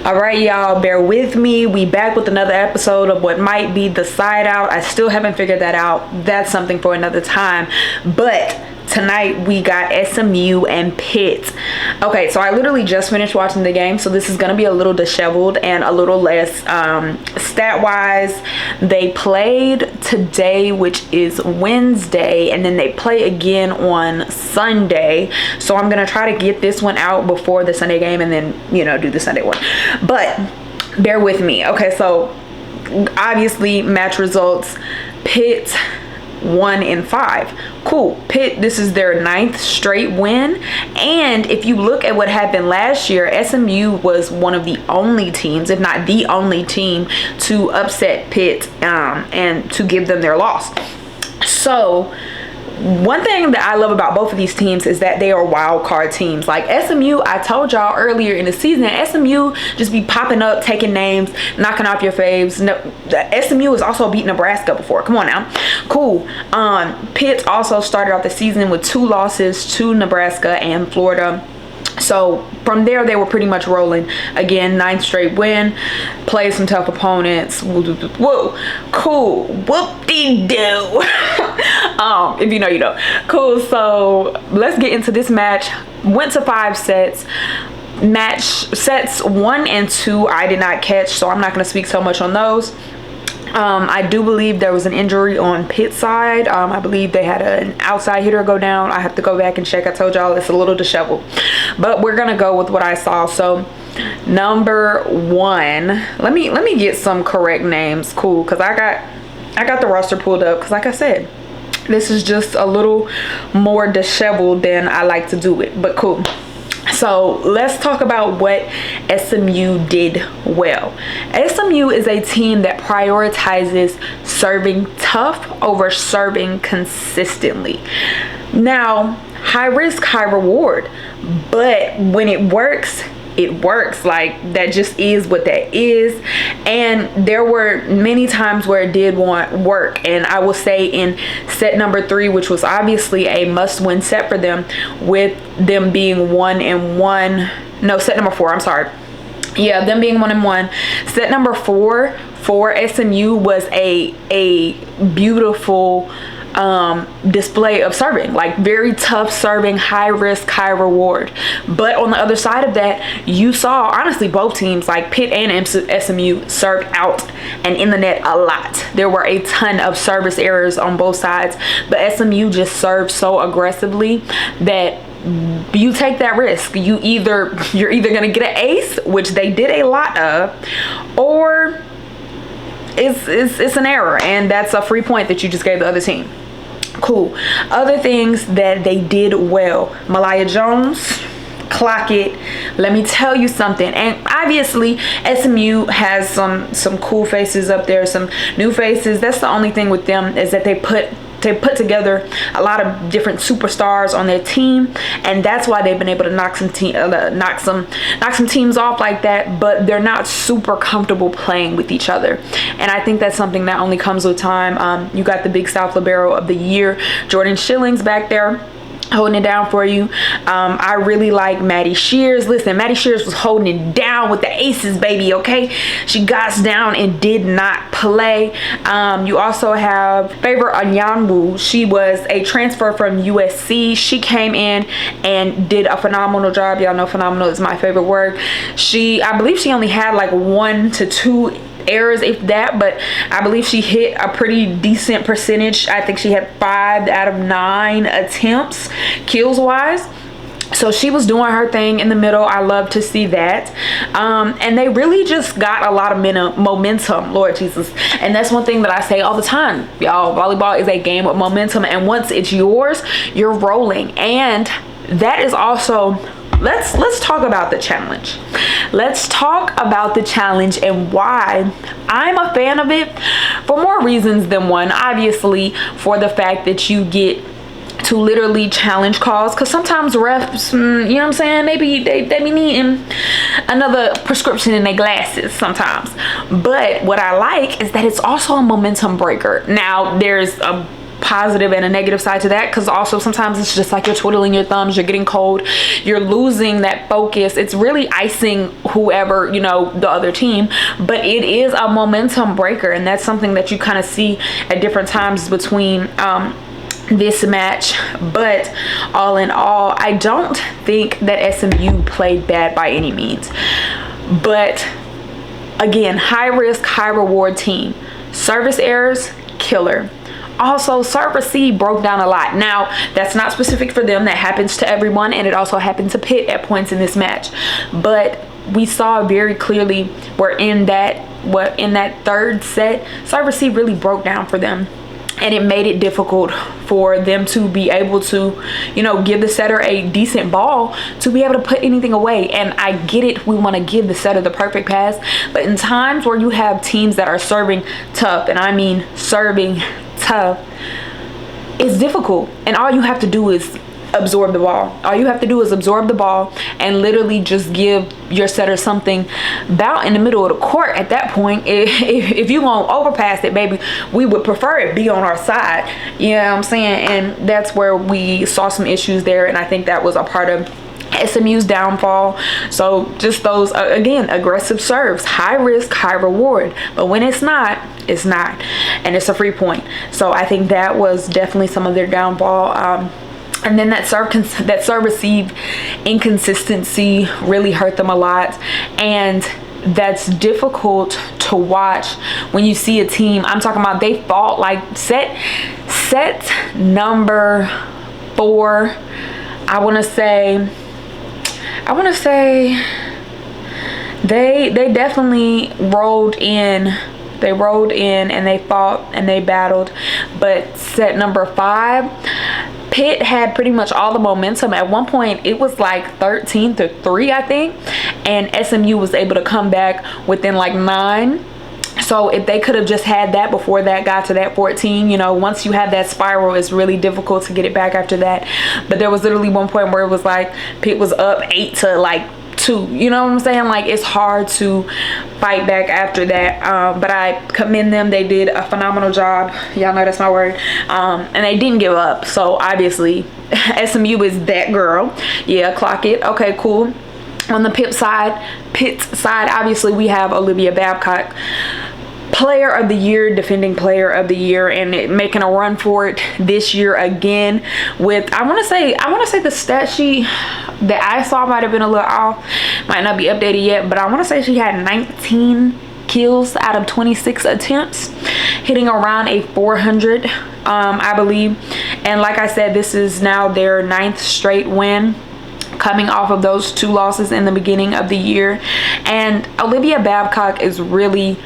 All right, y'all, bear with me. We back with another episode of what might be the side out. I still haven't figured that out. That's something for another time. But tonight we got SMU and Pitt. Okay, so I literally just finished watching the game, so this is gonna be a little disheveled and a little less stat wise. They played today, which is Wednesday, and then they play again on Sunday. So I'm gonna try to get this one out before the Sunday game and then, you know, do the Sunday one. But bear with me. Okay, so obviously match results: Pitt 1-5. Cool. Pitt, this is their 9th straight win. And if you look at what happened last year, SMU was one of the only teams, if not the only team, to upset Pitt and to give them their loss. So one thing that I love about both of these teams is that they are wild card teams. Like SMU, I told y'all earlier in the season, SMU just be popping up, taking names, knocking off your faves. No, SMU has also beat Nebraska before. Come on now. Cool. Pitt also started off the season with 2 losses to Nebraska and Florida. So from there, they were pretty much rolling. Again, 9th straight win. Played some tough opponents. Whoa, cool. Whoop-de-doo. If you know, you know. Cool. So let's get into this match. Went to 5 sets. Match sets 1 and 2 I did not catch, so I'm not going to speak so much on those. I do believe there was an injury on Pitt's side. I believe they had an outside hitter go down. I have to go back and check. I told y'all it's a little disheveled, but we're gonna go with what I saw. So number 1, let me get some correct names. Cool, because I got the roster pulled up, because like I said, this is just a little more disheveled than I like to do it, but cool. So let's talk about what SMU did well. SMU is a team that prioritizes serving tough over serving consistently. Now, high risk, high reward, but when it works, it works. Like, that just is what that is. And there were many times where it did work, and I will say in set number 3, which was obviously a must-win set for them, with them being 1-1. No, set number 4, I'm sorry. Yeah, them being 1-1. Set number 4 for SMU was a beautiful display of serving, like very tough serving, high risk, high reward. But on the other side of that, you saw honestly both teams, like Pitt and SMU, served out and in the net a lot. There were a ton of service errors on both sides, but SMU just served so aggressively that you take that risk. You're either gonna get an ace, which they did a lot of, or it's an error, and that's a free point that you just gave the other team. Cool. Other things that they did well: Malaya Jones, clock it. Let me tell you something. And obviously SMU has some cool faces up there, some new faces. That's the only thing with them, is that they put together a lot of different superstars on their team, and that's why they've been able to knock some teams off like that. But they're not super comfortable playing with each other, and I think that's something that only comes with time. You got the Big South Libero of the Year, Jordan Schillings, back there holding it down for you. I really like Maddie Shears. Listen, Maddie Shears was holding it down with the aces, baby, okay? She got down and did not play. You also have Favor Anyanwu. She was a transfer from USC. She came in and did a phenomenal job. Y'all know phenomenal is my favorite word. I believe she only had like 1 to 2 errors, if that, but I believe she hit a pretty decent percentage. I think she had 5 out of 9 attempts kills wise. So she was doing her thing in the middle. I love to see that. And they really just got a lot of momentum, Lord Jesus. And that's one thing that I say all the time, y'all. Volleyball is a game of momentum, and once it's yours, you're rolling. And that is also, let's talk about the challenge. Let's talk about the challenge and why I'm a fan of it, for more reasons than one. Obviously, for the fact that you get to literally challenge calls, because sometimes refs, you know what I'm saying, maybe they be needing another prescription in their glasses sometimes. But what I like is that it's also a momentum breaker. Now, there's a positive and a negative side to that, because also sometimes it's just like you're twiddling your thumbs, you're getting cold, you're losing that focus. It's really icing whoever, you know, the other team, but it is a momentum breaker, and that's something that you kind of see at different times between this match. But all in all, I don't think that SMU played bad by any means, but again, high risk, high reward team. Service errors, killer. Also, serve receive broke down a lot. Now, that's not specific for them. That happens to everyone, and it also happened to Pitt at points in this match. But we saw very clearly where in that third set, serve receive really broke down for them. And it made it difficult for them to be able to, you know, give the setter a decent ball to be able to put anything away. And I get it, we want to give the setter the perfect pass, but in times where you have teams that are serving tough, and I mean serving tough, it's difficult. And all you have to do is absorb the ball. All you have to do is absorb the ball and literally just give your setter something about in the middle of the court. At that point, if you won't overpass it, baby, we would prefer it be on our side. You know what I'm saying? And that's where we saw some issues there, and I think that was a part of SMU's downfall. So just those, again, aggressive serves, high risk, high reward, but when it's not, it's not, and it's a free point. So I think that was definitely some of their downfall. And then that serve receive inconsistency really hurt them a lot, and that's difficult to watch when you see a team. I'm talking about they fought like set number 4. I want to say they definitely rolled in. They rolled in and they fought and they battled. But set number 5, Pitt had pretty much all the momentum. At one point, it was like 13-3, I think. And SMU was able to come back within like 9. So if they could have just had that before that got to that 14, you know, once you have that spiral, it's really difficult to get it back after that. But there was literally one point where it was like Pitt was up 8 to like 2. You know what I'm saying? Like, it's hard to fight back after that. But I commend them. They did a phenomenal job. Y'all know that's my word. And they didn't give up. So obviously SMU is that girl. Yeah, clock it. Okay, cool. On the Pitt's side, obviously we have Olivia Babcock, player of the year, defending player of the year, and making a run for it this year again with, I want to say the stat sheet that I saw might have been a little off, might not be updated yet, but I want to say she had 19 kills out of 26 attempts, hitting around a 400, I believe. And like I said, this is now their 9th straight win, coming off of those 2 losses in the beginning of the year. And Olivia Babcock is really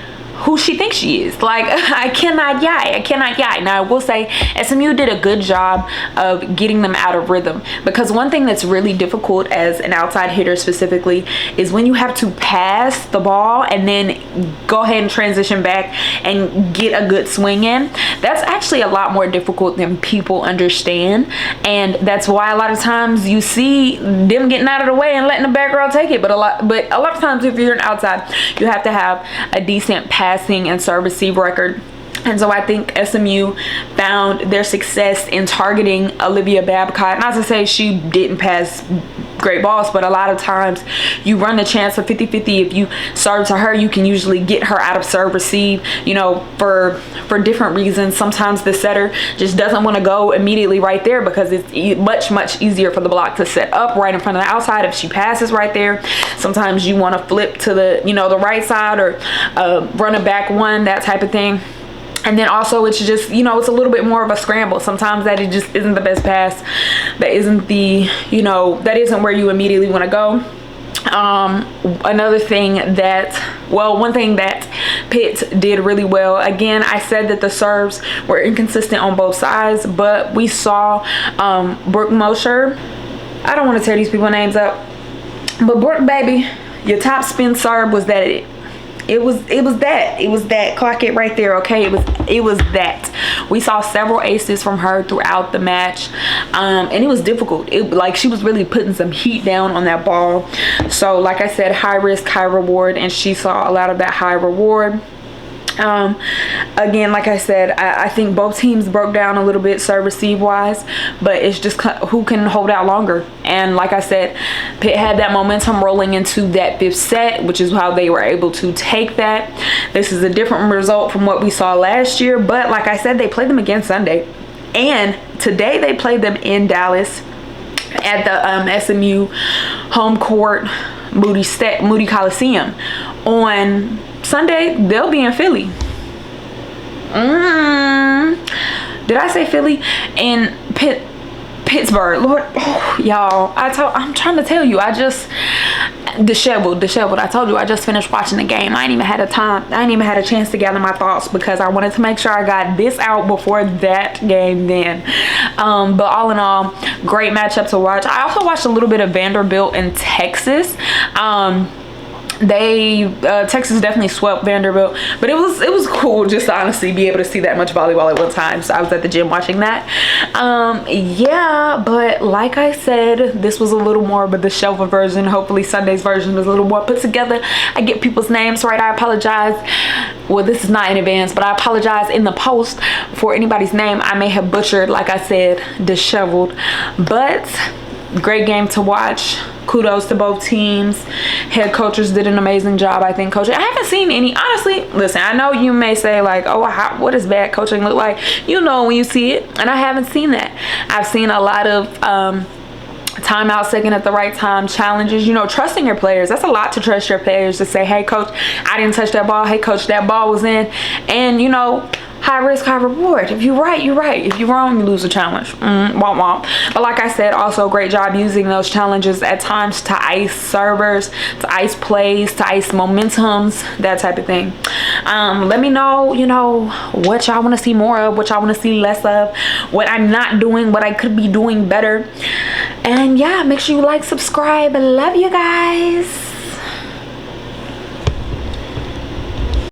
who she thinks she is. Like, I cannot yai. Now, I will say SMU did a good job of getting them out of rhythm, because one thing that's really difficult as an outside hitter specifically is when you have to pass the ball and then go ahead and transition back and get a good swing in. That's actually a lot more difficult than people understand, and that's why a lot of times you see them getting out of the way and letting the back row take it. But a lot of times, if you're an outside, you have to have a decent passing and serve receive record. And so I think SMU found their success in targeting Olivia Babcock. Not to say she didn't pass great balls, but a lot of times you run the chance of 50-50. If you serve to her, you can usually get her out of serve receive, you know, for different reasons. Sometimes the setter just doesn't want to go immediately right there because it's much easier for the block to set up right in front of the outside if she passes right there. Sometimes you want to flip to the, you know, the right side, or run a back one, that type of thing. And then also it's just, you know, it's a little bit more of a scramble. Sometimes that it just isn't the best pass. That isn't the, you know, that isn't where you immediately want to go. Another thing that, one thing that Pitt did really well, again, I said that the serves were inconsistent on both sides, but we saw Brooke Mosher. I don't want to tear these people's names up, but Brooke, baby, your top spin serve was that it was that clock it right there. Okay, it was that. We saw several aces from her throughout the match, and it was difficult. Like, she was really putting some heat down on that ball. So like I said, high risk, high reward, and she saw a lot of that high reward. Again, like I said, I think both teams broke down a little bit serve receive wise, but it's just who can hold out longer. And like I said, Pitt had that momentum rolling into that 5th set, which is how they were able to take that. This is a different result from what we saw last year, but like I said, they played them again Sunday, and today they played them in Dallas at the SMU home court, Moody Coliseum. On Sunday, they'll be in Philly. Did I say Philly? In Pittsburgh. Lord, oh, y'all. I'm trying to tell you. I just disheveled. I told you I just finished watching the game. I ain't even had a chance to gather my thoughts because I wanted to make sure I got this out before that game then. But all in all, great matchup to watch. I also watched a little bit of Vanderbilt and Texas. Texas definitely swept Vanderbilt, but it was cool just to honestly be able to see that much volleyball at one time. So I was at the gym watching that. Yeah, but like I said, this was a little more but the shelver version. Hopefully Sunday's version was a little more put together. I get people's names right. I apologize. Well, this is not in advance, but I apologize in the post for anybody's name I may have butchered. Like I said, disheveled, but great game to watch. Kudos to both teams. Head coaches did an amazing job, I think, coaching. I haven't seen any, honestly. Listen, I know you may say like, oh, what does bad coaching look like? You know when you see it, and I haven't seen that. I've seen a lot of timeout second at the right time challenges, trusting your players. That's a lot to trust your players to say, hey coach, I didn't touch that ball. Hey coach, that ball was in. And high risk, high reward. If you're right, you're right. If you're wrong, you lose a challenge. Womp womp. But like I said, also great job using those challenges at times to ice servers, to ice plays, to ice momentums, that type of thing. Let me know, what y'all want to see more of, what y'all want to see less of, what I'm not doing, what I could be doing better. And yeah, make sure you like, subscribe. I love you guys.